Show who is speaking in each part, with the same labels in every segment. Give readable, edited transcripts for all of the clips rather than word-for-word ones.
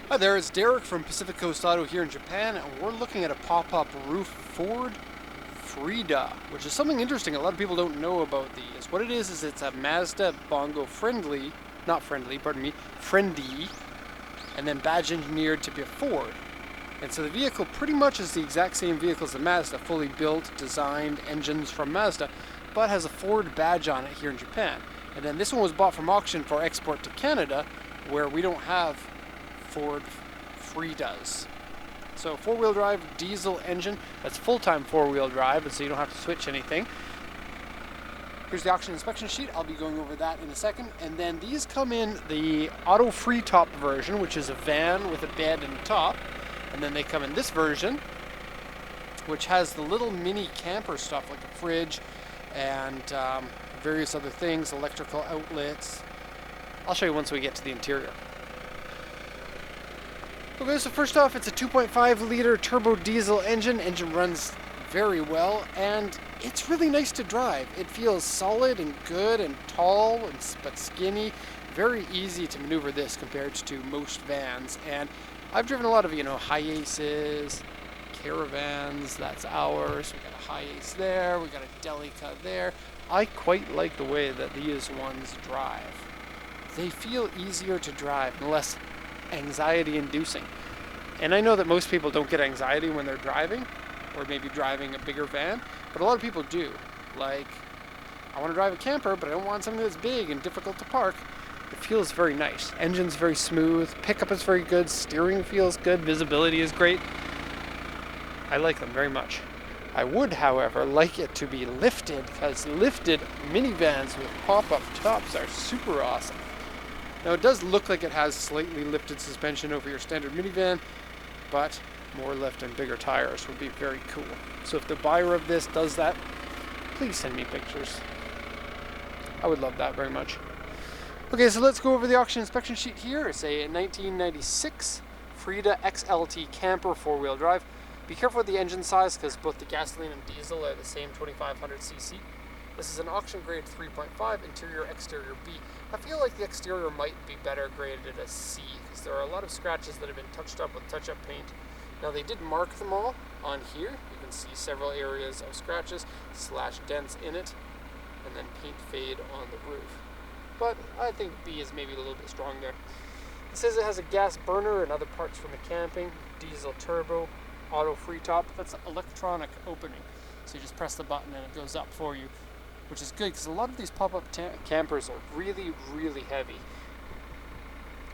Speaker 1: Hi there, it's Derek from Pacific Coast Auto here in Japan, and we're looking at a pop-up roof Ford Freda, which is something interesting a lot of people don't know about these. What it is it's a Mazda Bongo friendly, friendly, and then badge engineered to be a Ford. And so the vehicle pretty much is the exact same vehicle as the Mazda, fully built, designed, engines from Mazda, but has a Ford badge on it here in Japan. And then this one was bought from auction for export to Canada, where we don't have Ford Fredas. So four-wheel drive diesel engine, that's full-time four-wheel drive, and so you don't have to switch anything. Here's the auction inspection sheet. I'll be going over that in a second. And then these come in the auto free top version, which is a van with a bed and a top. And then they come in this version, which has the little mini camper stuff like a fridge and various other things, electrical outlets. I'll show you once we get to the interior. Okay, so first off, it's a 2.5 liter turbo diesel engine. Engine runs very well, and it's really nice to drive. It feels solid and good and tall, but skinny. Very easy to maneuver this compared to most vans. And I've driven a lot of, Hiaces, Caravans, that's ours. We got a Hiace there, we got a Delica there. I quite like the way that these ones drive. They feel easier to drive and less anxiety inducing. And I know that most people don't get anxiety when they're driving, or maybe driving a bigger van, but a lot of people do. Like, I want to drive a camper, but I don't want something that's big and difficult to park. It feels very nice. Engine's very smooth, pickup is very good, steering feels good, visibility is great. I like them very much. I would, however, like it to be lifted, because lifted minivans with pop-up tops are super awesome. Now it does look like it has slightly lifted suspension over your standard minivan, but more lift and bigger tires would be very cool. So if the buyer of this does that, please send me pictures. I would love that very much. Okay, so let's go over the auction inspection sheet here. It's a 1996 Freda XLT camper four-wheel drive. Be careful with the engine size because both the gasoline and diesel are the same 2500cc. This is an auction grade 3.5, interior, exterior B. I feel like the exterior might be better graded as C because there are a lot of scratches that have been touched up with touch-up paint. Now they did mark them all on here. You can see several areas of scratches / dents in it, and then paint fade on the roof. But I think B is maybe a little bit strong there. It says it has a gas burner and other parts from the camping, diesel turbo, auto free top. That's electronic opening. So you just press the button and it goes up for you, which is good because a lot of these pop-up campers are really, really heavy.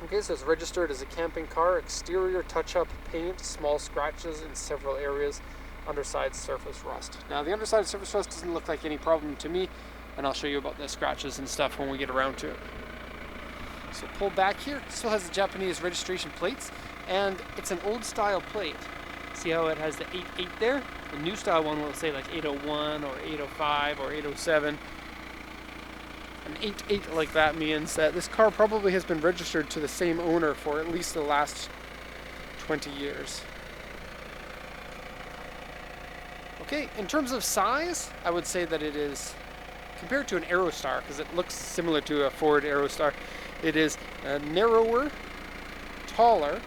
Speaker 1: Okay, so it's registered as a camping car. Exterior touch-up paint, small scratches in several areas, underside surface rust. Now the underside surface rust doesn't look like any problem to me, and I'll show you about the scratches and stuff when we get around to it. So pull back here, it still has the Japanese registration plates, and it's an old style plate. See how it has the 88 there? The new style one will say like 801 or 805 or 807. An 88 like that means that this car probably has been registered to the same owner for at least the last 20 years. Okay, in terms of size, I would say that it is, compared to an Aerostar, because it looks similar to a Ford Aerostar, it is narrower, taller,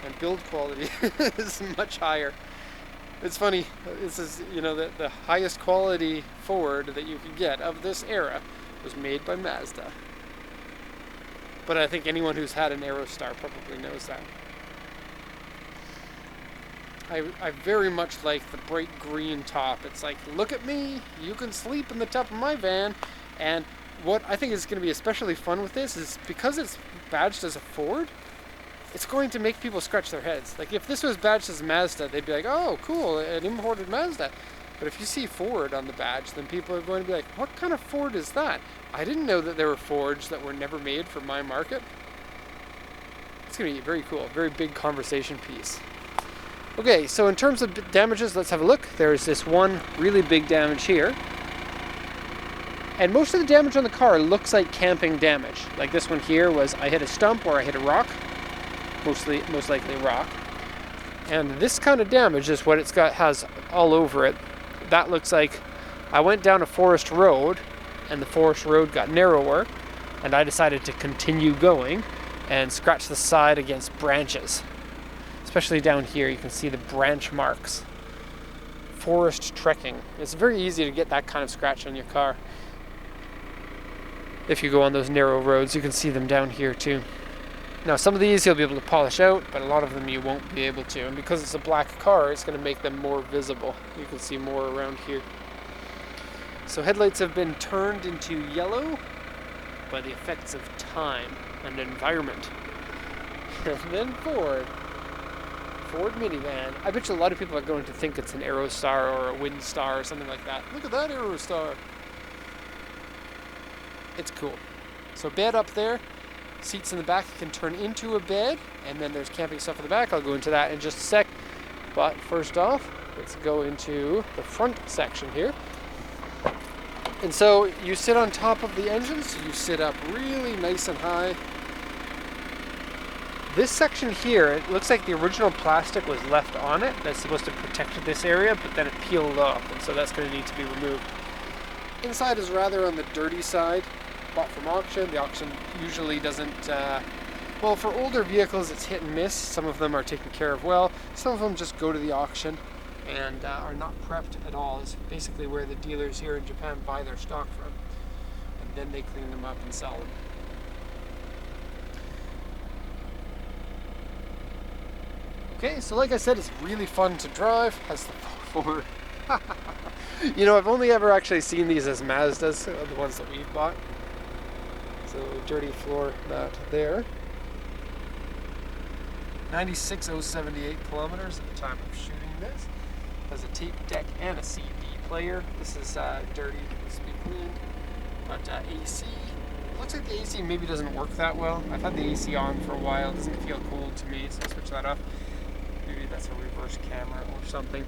Speaker 1: and build quality is much higher. It's funny, this is, the highest quality Ford that you could get of this era was made by Mazda. But I think anyone who's had an Aerostar probably knows that. I very much like the bright green top. It's like, look at me, you can sleep in the top of my van. And what I think is going to be especially fun with this is because it's badged as a Ford, it's going to make people scratch their heads. Like if this was badged as Mazda, they'd be like, oh, cool, an imported Mazda. But if you see Ford on the badge, then people are going to be like, what kind of Ford is that? I didn't know that there were Fords that were never made for my market. It's going to be very cool, very big conversation piece. Okay, so in terms of damages, let's have a look. There's this one really big damage here. And most of the damage on the car looks like camping damage. Like this one here was, I hit a stump or I hit a rock. Most likely rock. And this kind of damage is what has all over it. That looks like I went down a forest road and the forest road got narrower and I decided to continue going and scratch the side against branches. Especially down here, you can see the branch marks. Forest trekking. It's very easy to get that kind of scratch on your car. If you go on those narrow roads, you can see them down here too. Now some of these you'll be able to polish out, but a lot of them you won't be able to. And because it's a black car, it's going to make them more visible. You can see more around here. So headlights have been turned into yellow by the effects of time and environment. And then Ford minivan. I bet you a lot of people are going to think it's an Aerostar or a Windstar or something like that. Look at that Aerostar. It's cool. So bed up there. Seats in the back can turn into a bed, and then there's camping stuff in the back. I'll go into that in just a sec. But first off, let's go into the front section here. And so you sit on top of the engine, so you sit up really nice and high. This section here, it looks like the original plastic was left on it. That's supposed to protect this area, but then it peeled off, and so that's going to need to be removed. Inside is rather on the dirty side. Bought from auction. The auction usually doesn't, well, for older vehicles it's hit and miss. Some of them are taken care of well. Some of them just go to the auction and are not prepped at all. It's basically where the dealers here in Japan buy their stock from. And then they clean them up and sell them. Okay, so like I said, it's really fun to drive. Has the forward. You know, I've only ever actually seen these as Mazdas, the ones that we've bought. So dirty floor mat there. 96,078 kilometers at the time of shooting this. Has a tape deck and a CD player. This is dirty, needs to be cleaned. But AC, looks like the AC maybe doesn't work that well. I've had the AC on for a while. It doesn't feel cold to me, so I'll switch that off. Maybe that's a reverse camera or something.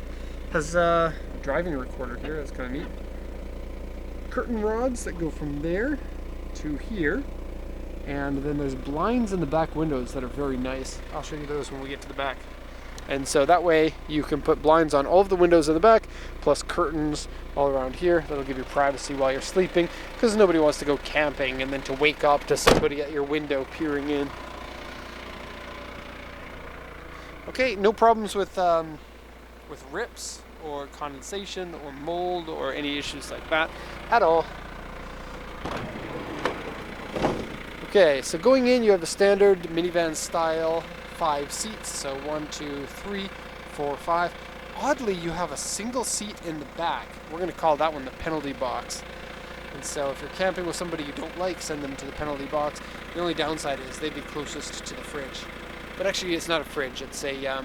Speaker 1: Has a driving recorder here. That's kind of neat. Curtain rods that go from there to here, and then there's blinds in the back windows that are very nice. I'll show you those when we get to the back. And so that way you can put blinds on all of the windows in the back, plus curtains all around here. That'll give you privacy while you're sleeping, because nobody wants to go camping and then to wake up to somebody at your window peering in. Okay, no problems with rips or condensation or mold or any issues like that at all. Okay, so going in, you have the standard minivan style 5 seats. So 1, 2, 3, 4, 5. Oddly, you have a single seat in the back. We're going to call that one the penalty box. And so if you're camping with somebody you don't like, send them to the penalty box. The only downside is they'd be closest to the fridge. But actually, it's not a fridge. It's a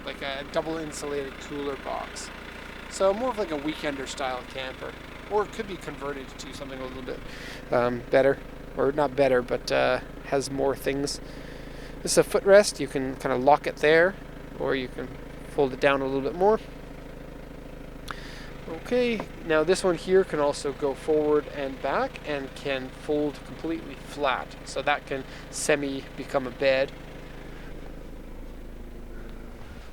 Speaker 1: like a double insulated cooler box. So more of like a weekender style camper. Or it could be converted to something a little bit better. Or not better, but has more things. This is a footrest. You can kind of lock it there, or you can fold it down a little bit more. Okay, now this one here can also go forward and back and can fold completely flat. So that can become a bed.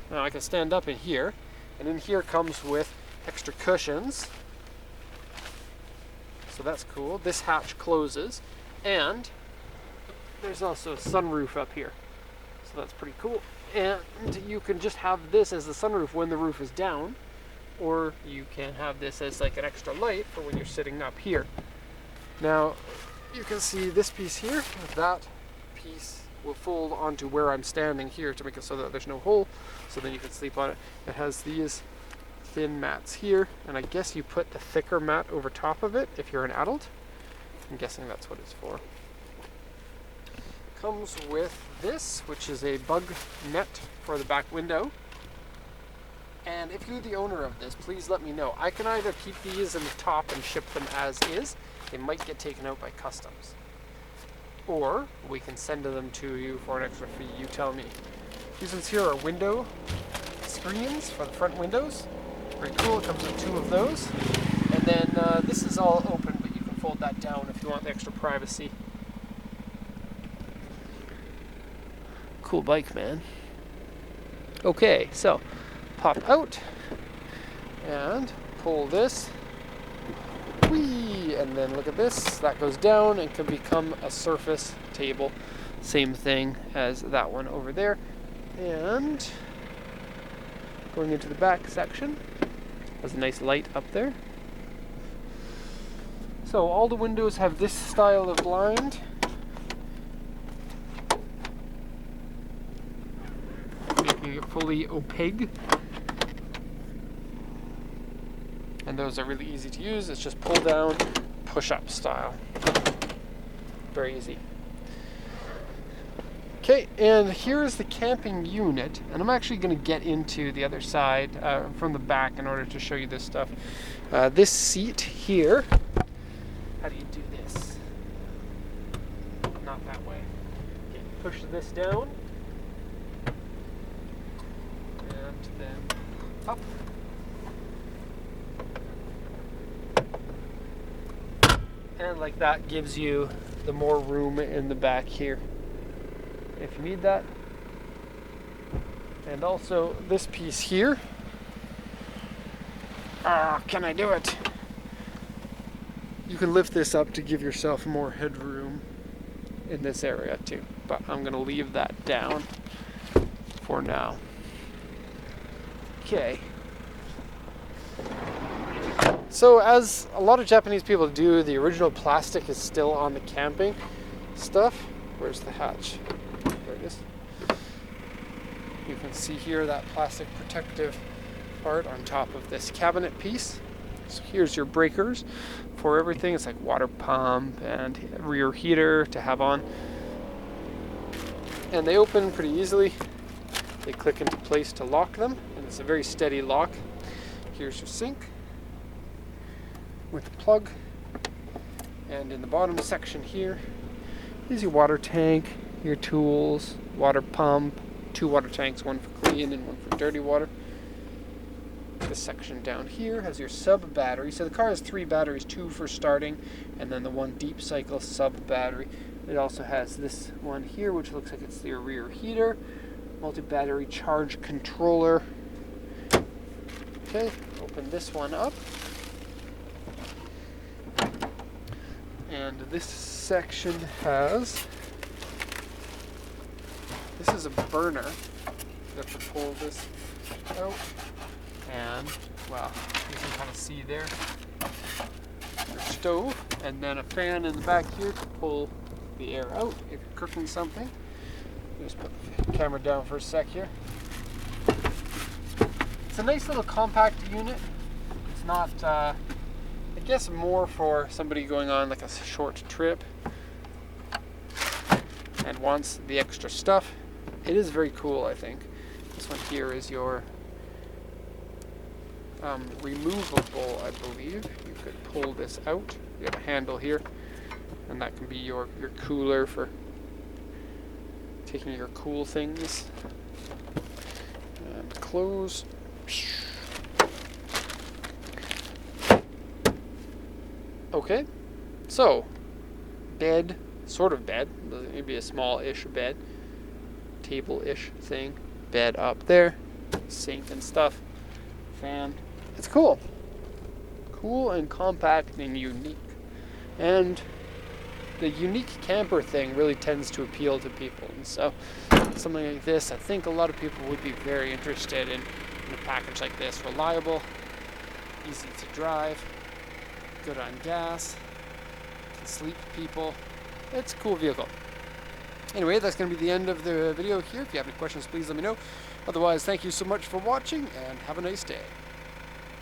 Speaker 1: Now I can stand up in here, and in here comes with extra cushions. So that's cool. This hatch closes. And there's also a sunroof up here. So that's pretty cool. And you can just have this as the sunroof when the roof is down, or you can have this as like an extra light for when you're sitting up here. Now, you can see this piece here, that piece will fold onto where I'm standing here to make it so that there's no hole, so then you can sleep on it. It has these thin mats here, and I guess you put the thicker mat over top of it if you're an adult. I'm guessing that's what it's for. Comes with this, which is a bug net for the back window. And if you're the owner of this, please let me know. I can either keep these in the top and ship them as is. They might get taken out by customs. Or we can send them to you for an extra fee. You tell me. These ones here are window screens for the front windows. Very cool. It comes with 2 of those. And then this is all open, but you can fold that down if you want the extra privacy. Cool bike, man. Okay, so pop out and pull this. Whee! And then look at this. That goes down and can become a surface table Same thing as that one over there. And going into the back section, has a nice light up there. So all the windows have this style of blind. Making it fully opaque. And those are really easy to use. It's just pull down, push up style. Very easy. Okay, and here's the camping unit. And I'm actually going to get into the other side from the back in order to show you this stuff. This seat here, how do you do this? Not that way. Okay, push this down. And then up. And like that gives you the more room in the back here if you need that. And also this piece here. Can I do it? You can lift this up to give yourself more headroom in this area too. But I'm going to leave that down for now. Okay. So as a lot of Japanese people do, the original plastic is still on the camping stuff. Where's the hatch? There it is. You can see here that plastic protective part on top of this cabinet piece. So here's your breakers for everything. It's like water pump and rear heater to have on. And they open pretty easily. They click into place to lock them, and it's a very steady lock. Here's your sink with the plug, and in the bottom section here is your water tank, your tools, water pump, 2 water tanks, one for clean and one for dirty water. This section down here has your sub battery. So the car has 3 batteries, 2 for starting and then the 1 deep cycle sub battery. It also has this one here, which looks like it's your rear heater, multi-battery charge controller. Okay, open this one up. And this section has, this is a burner. You have to pull this out. And, well, you can kind of see there, your stove, and then a fan in the back here to pull the air out if you're cooking something. Just put the camera down for a sec here. It's a nice little compact unit. It's not, I guess more for somebody going on like a short trip and wants the extra stuff. It is very cool, I think. This one here is your removable, I believe. You could pull this out. You have a handle here, and that can be your cooler for taking your cool things. And close. Okay, so bed, sort of bed, maybe a small-ish bed, table-ish thing, bed up there, sink and stuff, fan. It's cool. Cool and compact and unique. And the unique camper thing really tends to appeal to people. And so something like this, I think a lot of people would be very interested in a package like this. Reliable, easy to drive, good on gas, can sleep people. It's a cool vehicle. Anyway, that's going to be the end of the video here. If you have any questions, please let me know. Otherwise, thank you so much for watching and have a nice day.